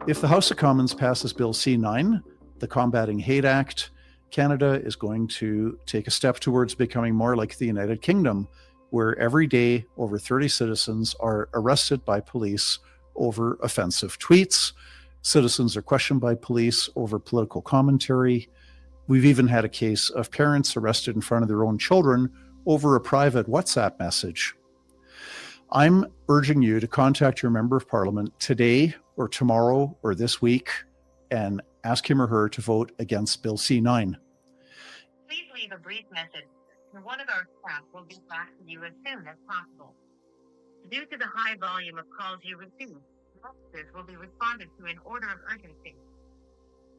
If the House of Commons passes Bill C-9, the Combating Hate Act, Canada is going to take a step towards becoming more like the United Kingdom, where every day over 30 citizens are arrested by police over offensive tweets. Citizens are questioned by police over political commentary. We've even had a case of parents arrested in front of their own children over a private WhatsApp message. I'm urging you to contact your member of parliament today or tomorrow or this week and ask him or her to vote against Bill C-9. Please leave a brief message, and one of our staff will get back to you as soon as possible. Due to the high volume of calls you receive, messages will be responded to in order of urgency.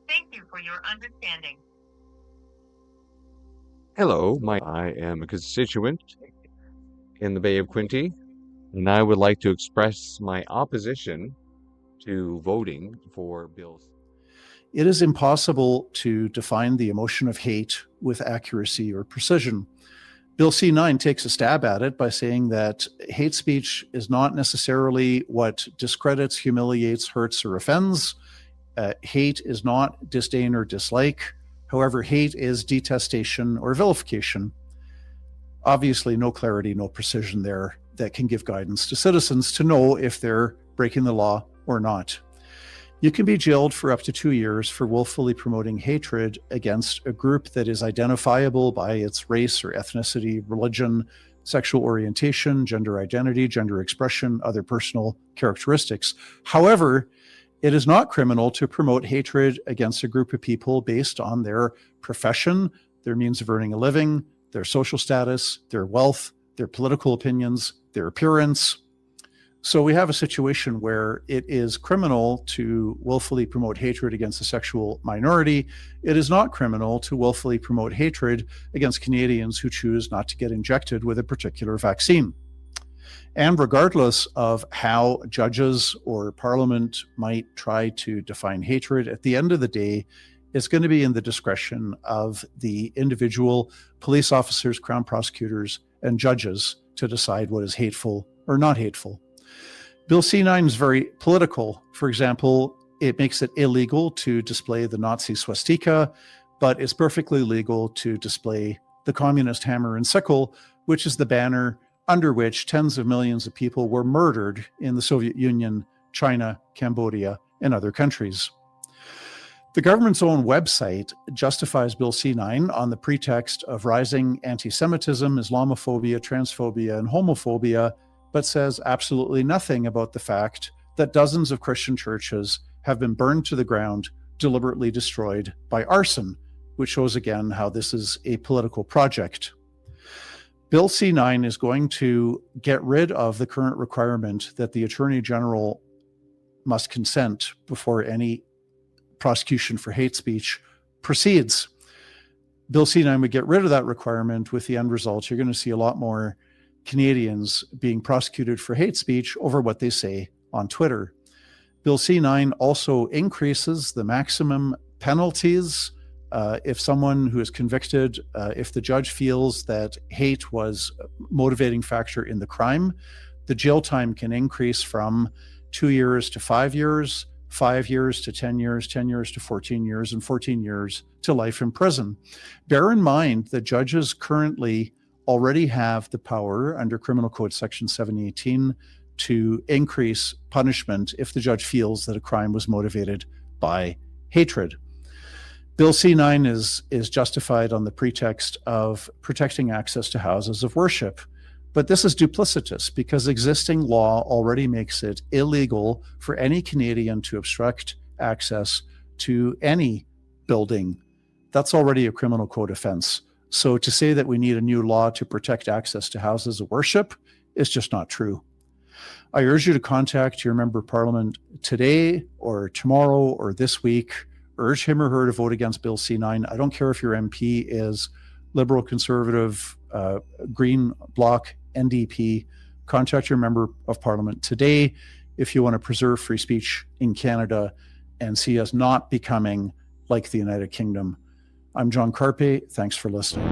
Thank you for your understanding. Hello, I am a constituent in the Bay of Quinte, and I would like to express my opposition to voting for bills. It is impossible to define the emotion of hate with accuracy or precision. Bill C-9 takes a stab at it by saying that hate speech is not necessarily what discredits, humiliates, hurts, or offends. Hate is not disdain or dislike. However, hate is detestation or vilification. Obviously, no clarity, no precision there that can give guidance to citizens to know if they're breaking the law or not. You can be jailed for up to 2 years for willfully promoting hatred against a group that is identifiable by its race or ethnicity, religion, sexual orientation, gender identity, gender expression, other personal characteristics. However, it is not criminal to promote hatred against a group of people based on their profession, their means of earning a living, their social status, their wealth, their political opinions, their appearance. So we have a situation where it is criminal to willfully promote hatred against a sexual minority. It is not criminal to willfully promote hatred against Canadians who choose not to get injected with a particular vaccine. And regardless of how judges or parliament might try to define hatred, at the end of the day, it's going to be in the discretion of the individual police officers, crown prosecutors, and judges to decide what is hateful or not hateful. Bill C-9 is very political. For example, it makes it illegal to display the Nazi swastika, but it's perfectly legal to display the communist hammer and sickle, which is the banner under which tens of millions of people were murdered in the Soviet Union, China, Cambodia, and other countries. The government's own website justifies Bill C-9 on the pretext of rising anti-Semitism, Islamophobia, transphobia, and homophobia, but says absolutely nothing about the fact that dozens of Christian churches have been burned to the ground, deliberately destroyed by arson, which shows again how this is a political project. Bill C-9 is going to get rid of the current requirement that the Attorney General must consent before any prosecution for hate speech proceeds. Bill C-9 would get rid of that requirement, with the end result you're going to see a lot more Canadians being prosecuted for hate speech over what they say on Twitter. Bill C-9 also increases the maximum penalties if someone who is convicted, if the judge feels that hate was a motivating factor in the crime, the jail time can increase from 2 years to 5 years, 5 years to 10 years, 10 years to 14 years, and 14 years to life in prison. Bear in mind that judges currently already have the power under Criminal Code Section 718 to increase punishment if the judge feels that a crime was motivated by hatred. Bill C-9 is justified on the pretext of protecting access to houses of worship. But this is duplicitous because existing law already makes it illegal for any Canadian to obstruct access to any building. That's already a criminal code offense. So to say that we need a new law to protect access to houses of worship is just not true. I urge you to contact your member of parliament today or tomorrow or this week. Urge him or her to vote against Bill C-9. I don't care if your MP is Liberal, Conservative, Green, Bloc, NDP. Contact your member of parliament today if you want to preserve free speech in Canada and see us not becoming like the United Kingdom. I'm John Carpe. Thanks for listening.